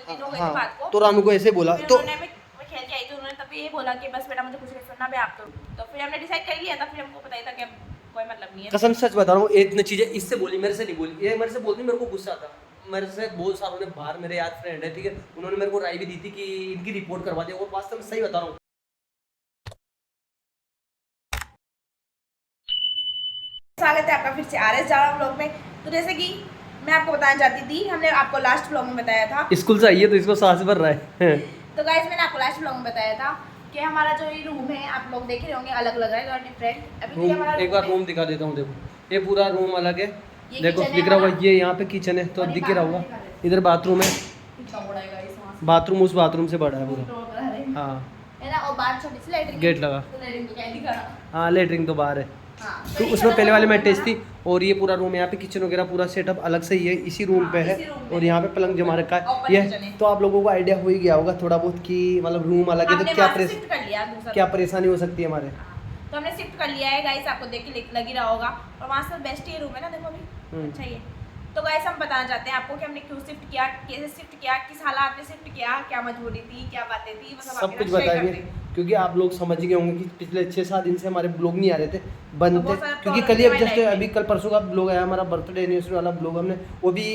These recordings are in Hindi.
दिन हो गए थे बात को। तो रानू को ऐसे बोला फिर तो उन्होंने मैं खेल के आई थी, उन्होंने तभी ये बोला कि बस बेटा मुझे कुछ नहीं सुनना बे आप तो फिर हमने डिसाइड कर लिया था, फिर हमको पता ही था कि अब कोई मतलब नहीं है। कसम सच बता रहा हूँ, इतनी चीजें इससे बोली, मेरे से नहीं बोली। ये मेरे से बोलती, मेरे को गुस्सा आता। मेरे से बहुत सालों ने बाहर मेरे यार फ्रेंड है, ठीक है, उन्होंने मेरे को राय भी दी थी कि इनकी रिपोर्ट करवा दे, और वास्तव में सही बता रहा हूँ। स्वागत है आपका फिर से RS जावा ब्लॉग में। तो जैसे कि मैं आपको बताना चाहती थी, हमने आपको लास्ट ब्लॉग में बताया था, स्कूल से आई है तो इसको सांस भर रहा है। तो गाइस मैंने आपको लास्ट ब्लॉग में बताया था कि हमारा जो ये रूम है, आप लोग देख रहे होंगे अलग लग रहा है और डिफरेंट। अभी तो ये हमारा एक बार रूम दिखा देता हूँ, देखो ये पूरा रूम अलग है, ये देखो किचन है दिख रहा होगा, हमारा। ये यहाँ पे किचन है तो और ये दिख रहा बाथरूम होगा। दिखा देते इधर बाथरूम है, कितना बड़ा है गाइस वहाँ से। बाथरूम उस बाथरूम से बड़ा है पूरा। फ्लोर पर है हाँ ना, और बाहर छोटी सी लैट्रिन गेट लगा। तो लैट्रिन तो क्या ही दिखा रहा। हाँ लेटरिन तो बाहर है, हाँ, तो ये उसमें पहले वाले में हमारा अटैच थी। और ये पूरा रूम, यहाँ पे किचन वगैरह पूरा सेटअप अलग से ही है, इसी रूम हाँ, पे है। इसी रूम में और यहाँ पे पलंग जमा रखा है ओपन ये, किचन है। तो आप लोगों को आइडिया हो ही गया होगा थोड़ा बहुत कि मतलब रूम अलग है हमने तो क्या वहाँ से शिफ्ट कर लिया दूसरा क्या परेशानी हो सकती है हमारे। हाँ, तो हमने शिफ्ट कर लिया है गाइस, आपको देख के लग ही रहा होगा। और वहाँ से बेस्ट ही रूम है ना, देखो अभी अच्छा ही है। तो गाइस हम बताना चाहते हैं आपको कि हमने क्यों शिफ्ट किया, कैसे शिफ्ट किया, किस हालात में शिफ्ट किया, क्या मजबूरी थी, क्या बातें थी, वो सब कुछ बताएंगे, क्योंकि आप लोग समझ गए होंगे कि पिछले 6-7 दिन से हमारे ब्लॉग नहीं आ रहे थे, बंद तो थे। बहुत सारा क्योंकि problem कल ही थी अब जस्ट हमारी life अभी कल परसों का ब्लॉग आया हमारा, बर्थडे एनिवर्सरी वाला ब्लॉग, हमने वो भी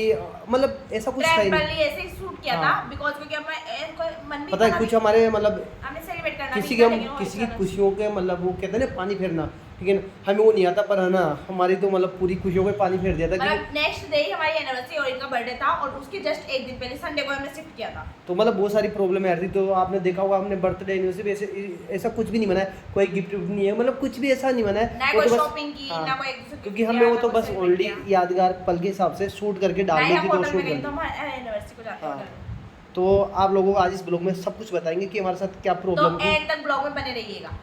मतलब ऐसा कुछ था ही नहीं। टेम्परली ऐसे ही शूट किया था हाँ। बिकॉज़ क्योंकि हमें कोई मन भी पता है कुछ हमारे मतलब हमें सेलिब्रेट करना किसी भी के था, हम लेकिन वो किसी की अचानक से- खुशियों के मतलब वो कहते हैं ना पानी फेरना, ठीक है ना, हमें वो नहीं आता, पर है ना हमारी तो मतलब पूरी खुशियों पे पानी फेर दिया था कि मतलब नेक्स्ट डे ही हमारी एनिवर्सरी और इनका बर्थडे था, और उसके जस्ट एक दिन पहले संडे को हमने शिफ्ट किया था। तो मतलब बहुत सारी प्रॉब्लम आ रही थी। तो आपने देखा होगा हमने बर्थडे एनिवर्सरी ऐसे ऐसा कुछ भी नहीं मनाया, कोई गिफ्ट नहीं है, मतलब कुछ भी ऐसा नहीं मनाया। ना वो कोई तो बस शॉपिंग की, हाँ, ना कोई एक दूसरे को क्योंकि gift हमने दिया, वो ना तो कोई बस celebrate ओनली किया। यादगार पल के हिसाब से शूट करके ना डाल ही दी हम थी, तो होटल शूट में गए कर तो दी। हम एनिवर्सरी को जाते हाँ, होटल में। तो आप लोगों को आज इस ब्लॉग में सब कुछ बताएंगे कि हमारे साथ क्या तो प्रॉब्लम थी। एंड तक ब्लॉग में बने रहिएगा।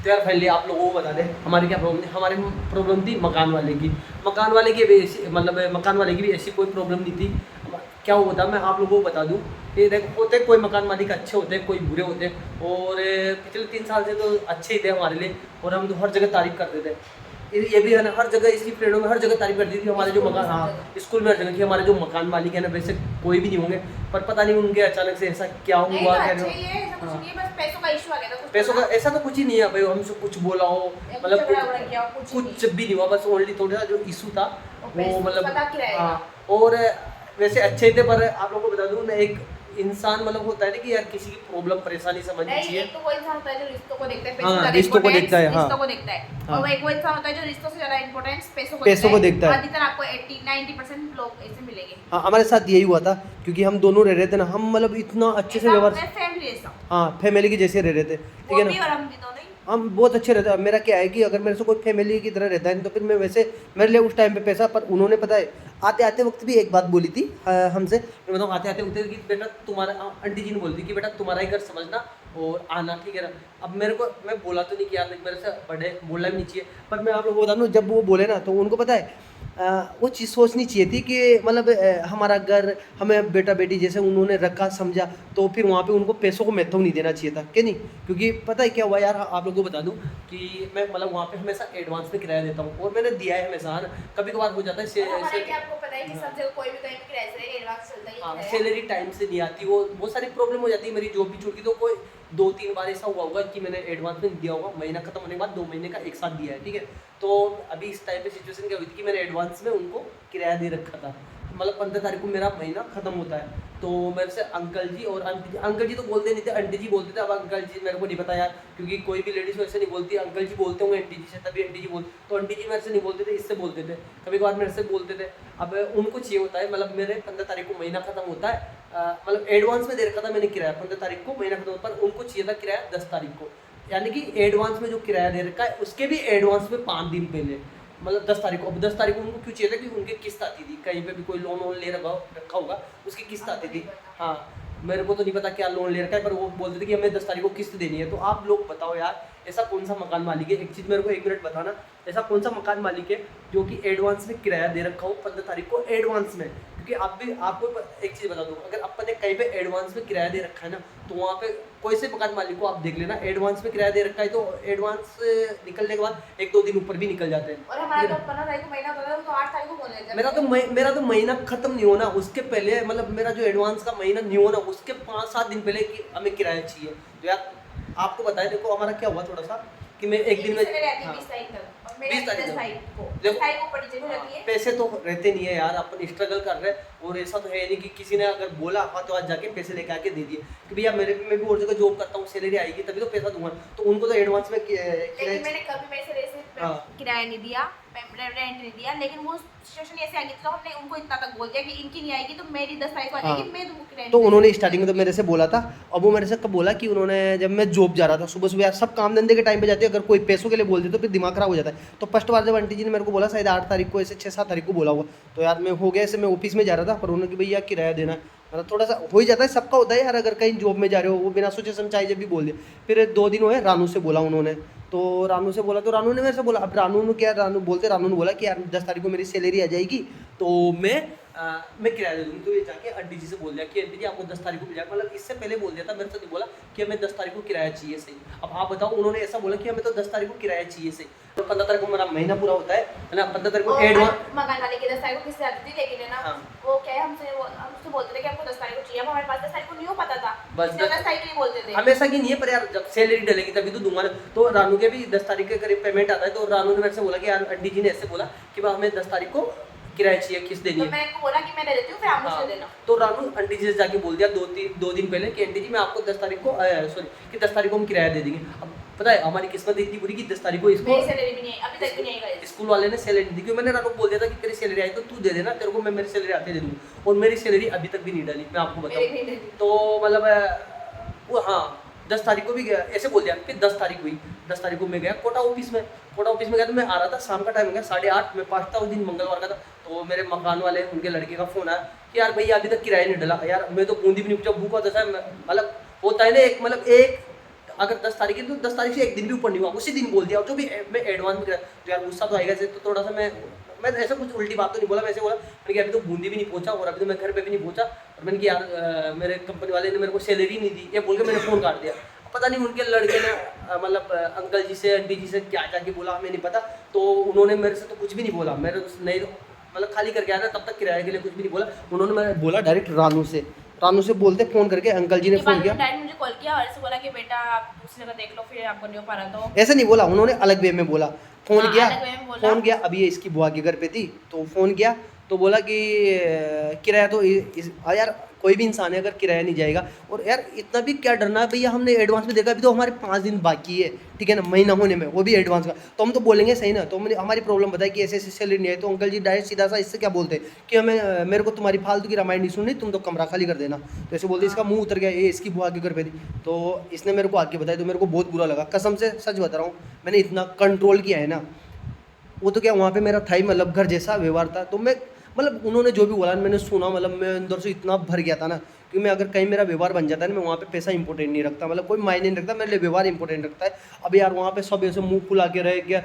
तो यार फाइनली आप लोगों को बता दें हमारी क्या प्रॉब्लम थी। हमारी प्रॉब्लम थी मकान वाले की। मकान वाले की भी ऐसी मतलब मकान वाले की भी ऐसी कोई प्रॉब्लम नहीं थी। क्या हुआ था मैं आप लोगों को बता दूं कि देखो होते कोई मकान मालिक अच्छे होते हैं, कोई बुरे होते हैं। और पिछले 3 साल से तो अच्छे ही थे हमारे लिए, और हम तो हर जगह तारीफ करते थे। ये भी है ना, हर जगह इसकी फ्रेंडों में हर जगह तारीफ करती थी हमारे जो मकान, हाँ स्कूल में हर जगह की हमारे जो मकान मालिक है ना, वैसे कोई भी नहीं होंगे, पर पता नहीं उनके अचानक से ऐसा क्या नहीं हुआ। तो क्या अच्छे ही है, ऐसा कुछ नहीं है, बस पैसों का इशू आ गया था कुछ। पैसों का ऐसा तो कुछ ही नहीं है भाई, हमसे कुछ बोला हो या मतलब झगड़ा वगड़ा किया हो, कुछ कुछ भी नहीं हुआ, बस ओनली थोड़ा सा जो इशू था वो मतलब पता किराया। हाँ। और वैसे अच्छे थे, पर आप लोगों को बता दूं मैं, एक इंसान मतलब होता है ना कि यार किसी की प्रॉब्लम परेशानी समझनी नहीं, चाहिए। एक तो वो इंसान होता है जो रिश्तों को देखता है, पैसों हाँ, से ज्यादा रिश्तों को importance देखता है, हाँ। रिश्तों को देखता है। हाँ। और वो एक वो इंसान होता है जो रिश्तों से ज्यादा इंपॉर्टेंस पैसों को देखता है। अधिकतर आपको 80-90% लोग ऐसे मिलेंगे। हाँ हमारे साथ यही हुआ था, क्योंकि हम दोनों रह रहे थे ना, हम मतलब इतना अच्छे से व्यवहार, फैमिली ऐसा हाँ फैमिली के जैसे रह रहे थे, ठीक वो है भी ना, और हम भी दोनों ही। हम बहुत अच्छे रहते हैं। मेरा क्या है कि अगर मेरे से कोई फैमिली की तरह रहता है तो फिर मैं वैसे मेरे लिए उस टाइम पे पैसा, पर उन्होंने पता है आते आते वक्त भी एक बात बोली थी हमसे, मैं बताऊँ आते आते वक्त कि बेटा तुम्हारा, आंटी जी ने बोली थी कि बेटा तुम्हारा ही घर समझना और आना, ठीक है ना। अब मेरे को मैं बोला तो नहीं कि यार मेरे से बड़े बोलना भी नहीं चाहिए, पर मैं आप लोगों को बता दूँ जब वो बोले ना तो उनको पता है वो चीज़ सोचनी चाहिए थी कि मतलब हमारा घर हमें बेटा बेटी जैसे उन्होंने रखा समझा, तो फिर वहाँ पे उनको पैसों को महत्व नहीं देना चाहिए था कि नहीं। क्योंकि पता है क्या हुआ यार, आप लोगों को बता दूं कि मैं मतलब वहाँ पे हमेशा एडवांस में किराया देता हूँ, और मैंने दिया है हमेशा, है ना, कभी कभार हो जाता है और हमारे क्या आपको पता है कि सब जगह कोई भी कहीं भी किराए से एडवांस चलता ही है। सैलरी टाइम से नहीं आती, वो बहुत सारी प्रॉब्लम हो जाती है। मेरी जॉब भी छूट गई तो कोई 2-3 बार ऐसा हुआ होगा कि मैंने एडवांस में दिया होगा, महीना खत्म होने के बाद 2 महीने का एक साथ दिया है, ठीक है। तो अभी इस टाइम पे सिचुएशन क्या हुई थी कि मैंने एडवांस में उनको किराया दे रखा था, मतलब 15 तारीख को मेरा महीना खत्म होता है। तो मेरे से अंकल जी और आंटी जी, अंकल जी तो बोलते नहीं थे, आंटी जी बोलते थे। अब अंकल जी मेरे को नहीं पता यार, क्योंकि कोई भी लेडीज वैसे नहीं बोलती, अंकल जी बोलते होंगे आंटी जी से, तभी आंटी जी बोलते, तो आंटी जी मेरे से नहीं बोलते थे, इससे बोलते थे, कभी कभार मेरे से बोलते थे। अब उनको चाहिए होता है, मतलब मेरे 15 तारीख को महीना खत्म होता है, मतलब एडवांस में दे रखा था मैंने किराया 15 तारीख को, महीना खत्म होता है, पर उनको चाहिए था किराया 10 तारीख को, यानी कि एडवांस में जो किराया दे रखा है उसके भी एडवांस में 5 दिन पहले, मतलब 10 तारीख को। अब 10 तारीख को उनको क्यों चाहिए था कि उनकी किस्त आती थी, कहीं पे भी कोई लोन वोन ले रखा होगा उसकी किस्त आती थी। हाँ मेरे को तो नहीं पता क्या लोन ले रखा है, पर वो बोलते थे कि हमें 10 तारीख को किस्त देनी है। तो आप लोग बताओ यार, ऐसा कौन सा मकान मालिक है, एक चीज़ मेरे को 1 मिनट बताना, ऐसा कौन सा मकान मालिक है जो कि एडवांस में किराया दे रखा हो 15 तारीख को एडवांस में? क्योंकि आप भी आपको एक चीज़ बता दूँ, अगर अपन ने कहीं पे एडवांस में किराया दे रखा है ना, तो वहाँ पे कोई से मकान मालिक को आप देख लेना, एडवांस में किराया दे रखा है तो एडवांस निकलने के बाद 1-2 दिन ऊपर भी निकल जाते हैं। और हमारा तो 15 तारीख को महीना होता था, तो 8 तारीख को बोल रहे थे। मेरा तो महीना खत्म नहीं होना उसके पहले, मतलब मेरा जो एडवांस का महीना नहीं होना उसके 5-7 दिन पहले कि हमें किराया चाहिए। तो यार आपको बताया, देखो हमारा क्या हुआ थोड़ा सा कि मैं एक दिन में 20 तारीख तक, और मेरा 20 तारीख 10 तक। तारीख को, देखो, 10 तारीख को पड़ी जरूर रहती है। पैसे तो रहते नहीं है यार, अपन स्ट्रगल कर रहे हैं, और ऐसा तो है नहीं कि किसी ने अगर बोला हाँ तो आज जाके पैसे लेके आके दे दिए कि भैया मैं भी और जगह जॉब करता हूँ, सैलरी आएगी तभी तो पैसा दूंगा, तो उनको तो एडवांस में लेकिन मैंने कभी मेरे से हाँ। किराया नहीं दिया, रेंट नहीं दिया, लेकिन वो सिचुएशन ऐसे आ गई तो हमने उनको इतना तक बोल दिया कि इनकी नहीं आएगी तो मेरी 10 तारीख को आ जाएगी, हाँ। मैं तुमको किराया तो नहीं उन्होंने दूंगी। स्टार्टिंग में तो मेरे से बोला था, अब वो मेरे से कब बोला कि उन्होंने, जब मैं जॉब जा रहा था सुबह सुबह, सब काम धंधे के टाइम पे जाते हैं, अगर कोई पैसों के लिए बोल दे तो फिर दिमाग खराब हो जाता है। तो फर्स्ट बार जब आंटी जी ने मेरे को बोला, शायद 8 तारीख को, ऐसे 6-7 तारीख को बोला हुआ, तो यार मैं हो गया ऐसे, मैं ऑफिस में जा रहा था, पर उन्होंने कि भैया किराया देना, मतलब थोड़ा सा हो ही जाता है, सबका होता है यार, अगर कहीं जॉब में जा रहे हो, वो बिना सोचे समझाए जब भी बोल दिया। फिर 2 दिन हुए, रानू से बोला उन्होंने, तो रानू से बोला तो रानू ने मेरे से बोला, अब रानू ने क्या, रानू बोला कि यार 10 तारीख को मेरी सैलरी आ जाएगी तो मैं किराया दे दूँगी। तो ये जाके आंटी जी से बोल दिया कि आंटी जी आपको 10 तारीख को मिल जाएगा, मतलब इससे पहले बोल दिया था, मेरे से नहीं बोला कि हमें 10 तारीख को किराया चाहिए सही। अब आप बताओ, उन्होंने ऐसा बोला कि हमें तो 10 तारीख को किराया चाहिए सही, तो 15 तारीख को मेरा महीना पूरा होता है ना, 15 तारीख को और एडवांस। मकान वाले की 10 तारीख को किससे आती थी, लेकिन है ना हाँ। वो क्या है, हमसे बोलते थे कि आपको 10 तारीख को चाहिए, अब हमारे पास 10 तारीख को नहीं हो पाता था, बस इसलिए 10 तारीख को ही बोलते थे। हमेशा की नहीं है, पर यार जब सैलरी डलेगी तभी तो दूंगा ना। तो रानू के भी 10 तारीख के करीब पेमेंट आता है, तो रानू ने मेरे से बोला कि यार आंटी जी ने ऐसे बोला कि भाई हमें 10 तारीख को किराया चाहिए, किस देनी तो है। मैं इनको बोला कि मैं दे देती हूँ, फिर आप मुझे हाँ, देना। तो रानू आंटी जी से जाके बोल दिया 2 दिन पहले कि आंटी जी मैं आपको 10 तारीख को सॉरी कि 10 तारीख को हम किराया दे देंगे। अब पता है हमारी किस्मत इतनी बुरी कि 10 तारीख को इसको मेरी सैलरी भी नहीं है, अभी तक भी नहीं आई गाइस। स्कूल वाले ने सैलरी दी, क्योंकि मैंने रानू को बोल दिया था कि तेरी सैलरी आई तो तू दे देना, तेरे को मैं मेरी सैलरी आते दे दूँगा, और मेरी सैलरी अभी तक भी नहीं डाली, मैं आपको मेरी भी बताऊँ। नहीं दी। तो मतलब वो हाँ 10 तारीख को भी गया, ऐसे बोल दिया। फिर 10 तारीख हुई, 10 तारीख को मैं गया कोटा ऑफिस में गया, तो मैं आ रहा था, शाम का टाइम हो गया 8:30, मैं पहुंचता उस दिन मंगलवार का था। तो मेरे मकान वाले उनके लड़के का फ़ोन आया कि यार भैया अभी तक किराया नहीं डला। यार मैं तो बूंदी भी नहीं, जब भूखा होता था, मतलब होता है ना एक, मतलब एक अगर 10 तारीख है तो 10 तारीख से एक दिन भी ऊपर नहीं हुआ, उसी दिन बोल दिया, और जो भी मैं एडवांस में किराया, तो यार गुस्सा तो आएगा। तो थोड़ा सा मैं ऐसा कुछ उल्टी बात तो नहीं बोला, मैं ऐसे बोला मैंने कि अभी तो बूंदी भी नहीं पहुंचा और अभी तो मैं घर पे भी नहीं पहुंचा, और मैंने कि यार मेरे कंपनी वाले ने मेरे को सैलरी नहीं दी, ये बोल के मैंने फ़ोन काट दिया। पता नहीं उनके लड़के ने मतलब अंकल जी से आंटी जी से क्या जाके बोला, हमें नहीं पता। तो उन्होंने मेरे से तो कुछ भी नहीं बोला, मेरे नहीं मतलब खाली करके आया था, तब तक किराए के लिए कुछ भी नहीं बोला। उन्होंने मैं बोला डायरेक्ट रानू से बोलते फ़ोन करके, अंकल जी ने फ़ोन किया, डायरेक्ट मुझे कॉल किया और ऐसे बोला कि बेटा आप दूसरी जगह देख लो, फिर आपको नहीं हो पा रहा तो ऐसे नहीं बोला उन्होंने, अलग वे में बोला। फ़ोन हाँ, किया, अलग वे में बोला। फ़ोन किया, अभी ये इसकी बुआ के घर पे थी, तो फ़ोन किया तो बोला कि किराया तो यार कोई भी इंसान है अगर किराया नहीं जाएगा, और यार इतना भी क्या डरना है भैया, हमने एडवांस में देखा, अभी तो हमारे 5 दिन बाकी है, ठीक है ना, महीना होने में, वो भी एडवांस का, तो हम तो बोलेंगे सही ना। तो हमने हमारी प्रॉब्लम बताई कि ऐसे ऐसे सैलरी नहीं है, तो अंकल जी डायरेक्ट सीधा सा इससे क्या बोलते हैं कि हमें मेरे को तुम्हारी फालतू की रामायण नहीं सुननी, तुम तो कमरा खाली कर देना। तो ऐसे बोलते इसका मुंह उतर गया, ये इसकी बुआ के घर पे थी, तो इसने मेरे को आके बताया, तो मेरे को बहुत बुरा लगा, कसम से सच बता रहा हूँ, मैंने इतना कंट्रोल किया है ना। वो तो क्या वहाँ पे मेरा था ही, मतलब घर जैसा व्यवहार था, तो मैं मतलब उन्होंने जो भी बोला मैंने सुना, मतलब मैं अंदर से इतना भर गया था ना, कि मैं अगर कहीं मेरा व्यवहार बन जाता है ना, मैं वहाँ पे पैसा इंपॉर्टेंट नहीं रखता, मतलब कोई मायने नहीं रखता, मेरे लिए व्यवहार इंपॉर्टेंट रखता है। अब यार वहाँ पे सब ऐसे मुंह फुला के रह गया,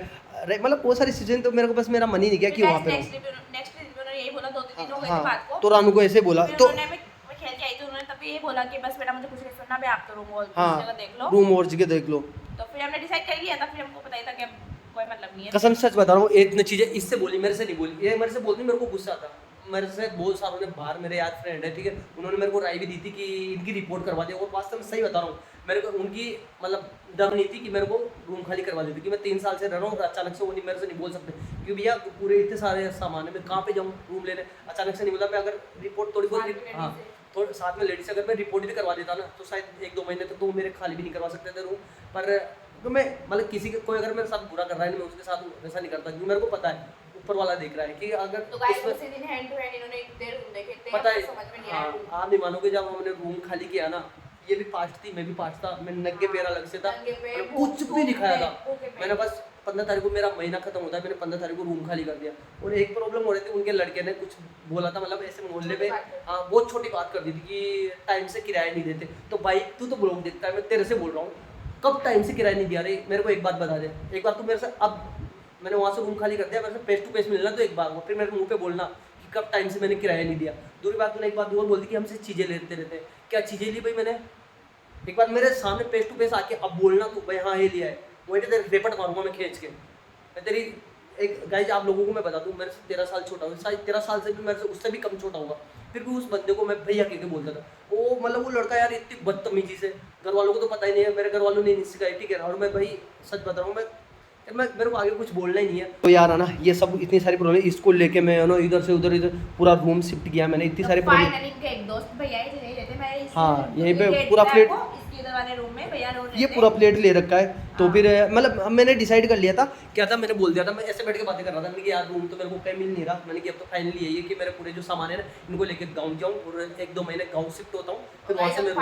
मतलब बहुत सारी चीज़ें, तो मेरे को बस मेरा मन ही नहीं किया कि वहाँ पे नेक्स्ट दिन उन्होंने यही बोला, 2-3 दिन हो गए थे हाँ, बात को। तो रानू को ऐसे बोला, फिर तो उन्होंने मैं खेल के आई थी, उन्होंने तभी यही बोला कि बस बेटा मुझे कुछ नहीं सुनना, आप तो रूम और हाँ जगह देख लो। रूम और जगह देख लो। तो फिर हमने डिसाइड कर लिया था, फिर हमको पता ही था कि अब कोई मतलब नहीं है। कसम सच बता रहा हूँ, इतनी चीज़ें इससे बोली, मेरे से नहीं बोली, ये मेरे से बोलती, मेरे को गुस्सा आता, मेरे से बहुत सारों ने बाहर, मेरे यार फ्रेंड है, ठीक है, उन्होंने मेरे को राय भी दी थी कि इनकी रिपोर्ट करवा दे, और वास्तव में सही बता रहा हूँ, मेरे को उनकी मतलब दम नहीं थी कि मेरे को रूम खाली करवा देती, कि मैं 3 साल से रह रहा हूँ, अचानक से वो नहीं, मेरे से नहीं बोल सकते, क्योंकि भैया पूरे इतने सारे सामान है, मैं कहाँ पे जाऊँ रूम लेने, अचानक से नहीं बोला। मैं अगर रिपोर्ट थोड़ी बहुत, हाँ तो साथ में लेडीज अगर मैं रिपोर्ट भी करवा देता ना, तो शायद 1-2 महीने तक तो मेरे खाली भी नहीं करवा सकते थे रूम। पर तो मैं मतलब किसी के कोई अगर मेरे साथ बुरा कर रहा है, मैं उसके साथ वैसा नहीं करता, क्योंकि मेरे को पता है ऊपर वाला देख रहा है कि अगर तो गाइस उसी दिन हैंड टू हैंड इन्होंने एक देर रूम देखे थे, पता है, समझ में नहीं हाँ आया। आप नहीं मानोगे, जब हमने रूम खाली किया ना, ये भी पास्ट थी, मैं भी पास्ट था, मैं नंगे पैर अलग से था, मैंने कुछ भी नहीं खाया था, मैंने बस 15 तारीख को मेरा महीना खत्म होता है, मैंने 15 तारीख को रूम खाली कर दिया। और एक प्रॉब्लम हो रही थी, उनके लड़के ने कुछ बोला था, मतलब ऐसे मोहल्ले में, हाँ बहुत छोटी बात कर दी थी कि टाइम से किराया नहीं देते। तो भाई तू तो ब्लॉग देखता है, मैं तेरे से बोल रहा हूँ, कब टाइम से किराया नहीं दिया रे? मेरे को एक बात बता दे, एक बार तू मेरे से, अब मैंने वहाँ से रूम खाली कर दिया, मेरे से फेस टू फेस मिलना तो एक बार, फिर मेरे मुंह पे बोलना कि कब टाइम से मैंने किराया नहीं दिया। दूसरी बात, मैंने एक बात और बोल दी कि हमसे चीज़ें लेते रहते हैं। क्या चीज़ें ली भाई मैंने? एक बार मेरे सामने फेस टू फेस आके अब बोलना तू भाई हाँ ये लिया है, वही तेरे रेपट मारूंगा मैं खींच के। मैं तेरी एक गाइस आप लोगों को मैं बता दूं, मेरे से 13 साल छोटा हूँ, शायद 13 साल से भी मेरे से उससे भी कम छोटा होगा, फिर भी उस बंदे को मैं भैया कह के बोलता था। वो मतलब वो लड़का यार इतनी बदतमीजी से, घर वालों को तो पता ही नहीं है, मेरे घर वालों ने नहीं सिखाई, ठीक है। और मैं भाई सच बता रहा हूँ, मैं मेरे को आगे कुछ बोलना ही नहीं है। तो यार है ना, ये सब इतनी सारी प्रॉब्लम, इसको लेके मैं है ना इधर से उधर इधर पूरा रूम शिफ्ट किया मैंने, इतनी सारी प्रॉब्लम। फाइनली इनके एक दोस्त भैया ही नहीं रहते, मैं हाँ, यहीं पे पूरा फ्लैट, इसके इधर वाले रूम में भैया रोज ये पूरा प्लेट ले रखा है। तो फिर मतलब मैंने डिसाइड कर लिया था, क्या था, मैंने बोल दिया था, मैं ऐसे बैठ के बातें कर रहा था, मैंने कहा यार रूम तो मेरे को कहीं मिल नहीं रहा, मैंने कहा अब तो फाइनली यही है कि मेरे पूरे जो सामान है ना इनको लेके गाँव जाऊँ और 1-2 महीने गाँव शिफ्ट होता हूँ, फिर वहाँ से मैं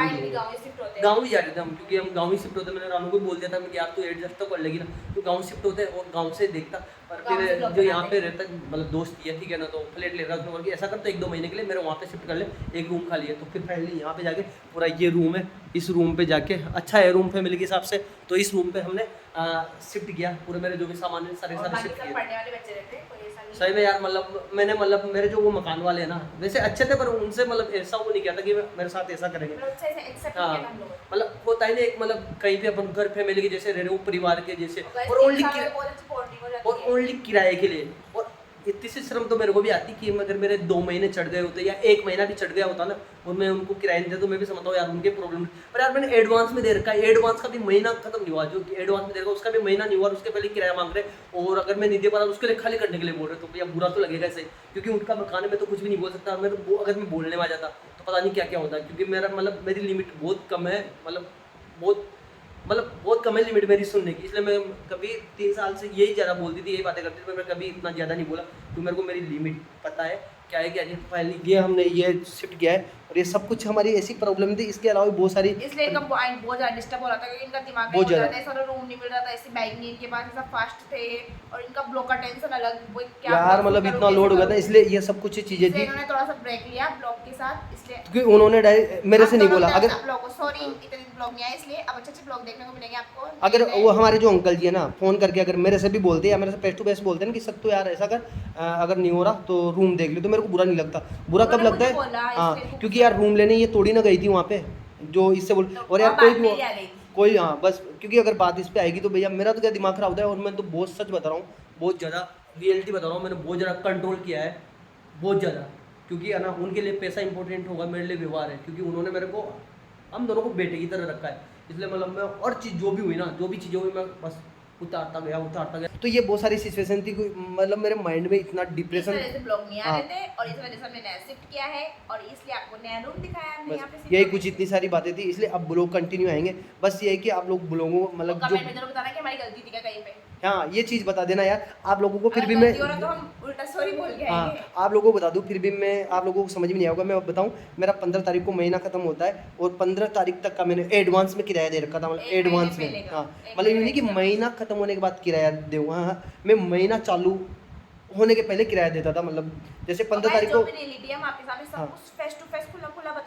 गाँव ही जा रहे थे हम, क्योंकि हम गाँव ही शिफ्ट होते। मैंने रानू को बोल दिया था मैं यार तू एडजस्ट तो कर लेगी ना, तो गाँव शिफ्ट होते और गाँव से देखता। पर फिर जो यहाँ पे रहता मतलब दोस्त है, ठीक है ना, तो फ्लैट ले रहा है, उसने ऐसा करता 1-2 महीने के लिए मेरे वहाँ पे शिफ्ट कर ले, एक रूम खाली है। तो फिर फाइनली यहाँ पे जाके पूरा ये रूम है, इस रूम पे जाके अच्छा है रूम फैमिली के हिसाब से, तो इस रूम पे हमने शिफ्ट किया, पूरे मेरे जो भी सामान है सारे शिफ्ट किए। सही में यार, मतलब मैंने मतलब मेरे जो वो मकान वाले हैं ना वैसे अच्छे थे, पर उनसे मतलब ऐसा वो नहीं किया था कि मेरे साथ ऐसा करेंगे। हाँ, मतलब होता ही नहीं, एक मतलब कहीं पे अपन घर फैमिली के जैसे रह रहे हो, परिवार के जैसे, और ओनली किराए के लिए। और इतनी सी शर्म तो मेरे को भी आती कि अगर मेरे 2 महीने चढ़ गए होते या 1 महीना भी चढ़ गया होता ना, और मैं उनको किराया नहीं देता, तो मैं भी समझता हूँ यार उनके प्रॉब्लम। पर यार मैंने एडवांस में दे रखा है, एडवांस का भी महीना खत्म नहीं हुआ, जो एडवांस में दे रखा उसका भी महीना नहीं हुआ, और उसके पहले किराया मांग रहे, और अगर मैं नहीं दे पा रहा उसके लिए खाली करने के लिए बोल रहे, तो भैया बुरा तो लगेगा सही, क्योंकि उनका मकान है, मैं तो कुछ भी नहीं बोल सकता। अगर मैं बोलने में आ जाता तो पता नहीं क्या क्या होता, क्योंकि मेरा मतलब मेरी लिमिट बहुत कम है, बहुत कम है लिमिट मेरी सुनने की, इसलिए मैं कभी 3 साल से यही ज़्यादा बोलती थी, यही बातें करती थी, पर मैं कभी इतना ज़्यादा नहीं बोला, तो मेरे को मेरी लिमिट पता है क्या है क्या नहीं। फाइनली ये हमने ये शिफ्ट किया है, और ये सब कुछ हमारी ऐसी प्रॉब्लम थी, इसके अलावा भी बहुत सारी, इसलिए इनका बहुत ज़्यादा डिस्टर्ब हो रहा था, क्योंकि इनका दिमाग बहुत बहुत ज़्यादा ज़्यादा। ऐसा रूम नहीं मिल रहा था, ऐसी बाइक नहीं इनके पास, ऐसा फास्ट थे, और इनका ब्लॉक का टेंशन अलग, वो क्या यार मतलब इतना लोड हो गया था, इसलिए ये सब कुछ चीज़ें थी, इन्होंने थोड़ा सा ब्रेक लिया ब्लॉक के साथ, इसलिए क्योंकि उन्होंने डायरेक्ट मेरे से नहीं बोला। अगर सॉरी इतने ब्लॉग नहीं आए, इसलिए अब अच्छे ब्लॉग देखने को मिलेंगे आपको। अगर वो हमारे जो अंकल जी है ना, फ़ोन करके अगर मेरे से भी बोलते या मेरे से फेस टू फेस बोलते हैं कि सब तो यार ऐसा कर, अगर नहीं हो रहा तो रूम देख ले, तो मेरे को बुरा नहीं लगता। बुरा कब लगता है? हाँ, क्योंकि यार रूम लेने ये थोड़ी ना गई थी वहाँ पे, जो इससे बोल, और यार कोई हाँ बस, क्योंकि अगर बात इस पे आएगी तो भैया मेरा तो क्या दिमाग खराब होता है। और मैं तो बहुत सच बता रहा हूँ, बहुत ज़्यादा रियलिटी बता रहा हूँ, मैंने बहुत ज़्यादा कंट्रोल किया है, बहुत ज़्यादा, क्योंकि है ना उनके लिए पैसा इंपॉर्टेंट होगा, मेरे लिए व्यवहार है, क्योंकि उन्होंने मेरे को, हम दोनों को बेटे की तरह रखा है, इसलिए मतलब मैं और चीज़ जो भी हुई ना, जो भी चीज़ें हुई मैं बस उतारता गया। तो ये बहुत सारी सिचुएशन थी, मतलब मेरे माइंड में इतना डिप्रेशन, ब्लॉग नहीं आ रहे थे, और इस वजह से हमने नया शिफ्ट किया है, और इसलिए आपको नया रूम दिखाया हमने यहाँ पे। यही कुछ इतनी सारी बातें थी, इसलिए अब ब्लॉग कंटिन्यू आएंगे। बस ये है कि आप लोग ब्लॉगों मतलब जो कमेंट में जरूर बताना कि हमारी गलती थी क्या कहीं पे। हाँ, ये चीज़ बता देना यार आप लोगों को, फिर भी मैं, तो हम उल्टा सॉरी बोल के आएंगे। हाँ आप लोगों को बता दूँ, फिर भी मैं आप लोगों को समझ में नहीं आएगा। मैं बताऊँ, मेरा 15 तारीख को महीना खत्म होता है, और 15 तारीख तक का मैंने एडवांस में किराया दे रखा था, मतलब एडवांस में। हाँ, मतलब ये नहीं कि महीना खत्म होने के बाद किराया दूँ, हाँ, मैं महीना चालू होने के पहले किराया देता था, मतलब जैसे 15 तारीख को।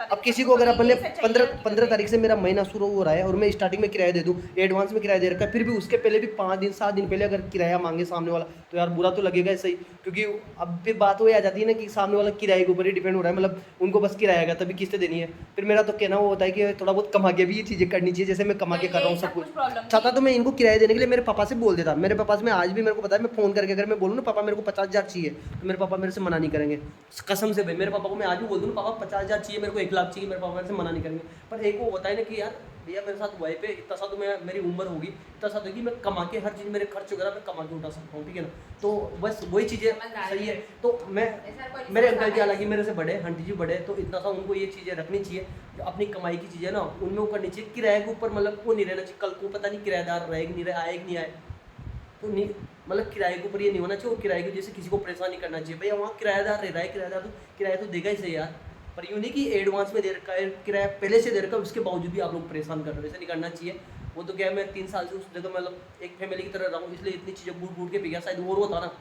अब किसी को अगर अपन ने 15 तारीख से मेरा महीना शुरू हो रहा है, और मैं स्टार्टिंग में किराया दे दूं, एडवांस में किराया दे रखा है, फिर भी उसके पहले भी 5 दिन 7 दिन पहले अगर किराया मांगे सामने वाला, तो यार बुरा तो लगेगा सही। क्योंकि अब फिर बात वो आ जाती है ना कि सामने वाला किराए के ऊपर ही डिपेंड हो रहा है, मतलब उनको बस किराया का तभी किस्तें देनी है। फिर मेरा तो कहना वो होता है कि थोड़ा बहुत कमा के भी ये चीज़ें करनी चाहिए, जैसे मैं कमा के कर रहा हूँ सब कुछ। चाहता तो मैं इनको किराया देने के लिए मेरे पापा से बोल देता, मेरे पापा से मैं आज भी, मेरे को पता है, मैं फ़ोन करके अगर मैं बोलूँ ना पापा मेरे को 50,000 चाहिए, तो मेरे पापा मेरे से मना नहीं करेंगे, कसम से भाई। मेरे पापा को मैं आज भी बोल दूँ ना पापा 50,000 चाहिए, मेरे को 1 लाख चाहिए, मेरे पापा मेरे से मना नहीं करेंगे। पर एक वो होता है ना कि यार भैया मेरे साथ वाई पे इतना सा तो मैं, मेरी उम्र होगी, इतना सा होगी, मैं कमा के हर चीज़ मेरे खर्च वगैरह मैं कमा के उठा सकता हूँ, ठीक है ना। तो बस वही चीज़ें सही है। तो मैं, मेरे अंकल जी हालांकि मेरे से बड़े, आंटी जी बड़े, तो इतना सा उनको ये चीज़ें रखनी चाहिए, जो अपनी कमाई की चीज़ें ना उनमें वो करनी चाहिए। किराए के ऊपर मतलब वो नहीं रहना चाहिए, कल को पता नहीं किराएदार रहे कि नहीं रहे, आए कि नहीं आए, तो नहीं, मतलब किराए के ऊपर ये नहीं होना चाहिए, और किराए की वजह से किसी को परेशान नहीं करना चाहिए। भैया वहाँ किराएदार रह रहा है, किराएदार तो किराया तो देगा ही सही यार, पर यूँ नहीं कि एडवांस में दे रखा है, किराया पहले से दे रखा है, उसके बावजूद भी आप लोग परेशान कर रहे हो, ऐसा नहीं करना चाहिए। वो तो क्या है, मैं 3 साल से उस जगह मतलब एक फैमिली की तरह रहा हूँ, इसलिए इतनी चीज़ें बूट के पी गया, शायद और होता ना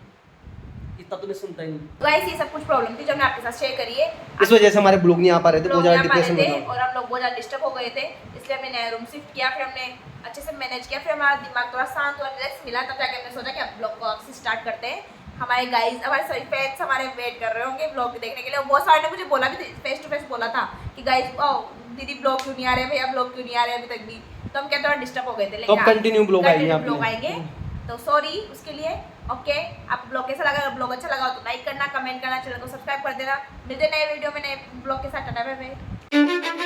इतना तो मैं सुनता ही नहीं। गाइस ये सब कुछ प्रॉब्लम थी जो हमने आपके साथ शेयर करी है। इस वजह से हमारे ब्लॉग नहीं आ पा रहे थे, बहुत ज़्यादा डिप्रेशन में था और हम लोग बहुत ज़्यादा डिस्टर्ब हो गए थे, इसलिए हमने नया रूम शिफ्ट किया, फिर हमने अच्छे से मैनेज किया, फिर हमारा दिमाग थोड़ा शांत और रिलैक्स मिला, तब जाके हमने सोचा कि अब ब्लॉग को आपसे स्टार्ट करते हैं। हमारे गाइस, हमारे सभी फैंस हमारे वेट कर रहे होंगे ब्लॉग देखने के लिए, और बहुत सारे ने मुझे बोला भी, फेस टू फेस बोला था कि गाइस दीदी ब्लॉग क्यों नहीं आ रहे, भैया ब्लॉग क्यों नहीं आ रहे अभी तक भी, तो हम क्या थोड़ा डिस्टर्ब हो गए थे, तो कंटिन्यू ब्लॉग आएंगे, तो सॉरी उसके लिए। ओके, आपको ब्लॉग कैसा लगा? अगर ब्लॉग अच्छा लगा तो लाइक करना, कमेंट करना, चैनल को सब्सक्राइब कर देना। मिलते नए वीडियो में नए ब्लॉग के साथ। Tata bye bye.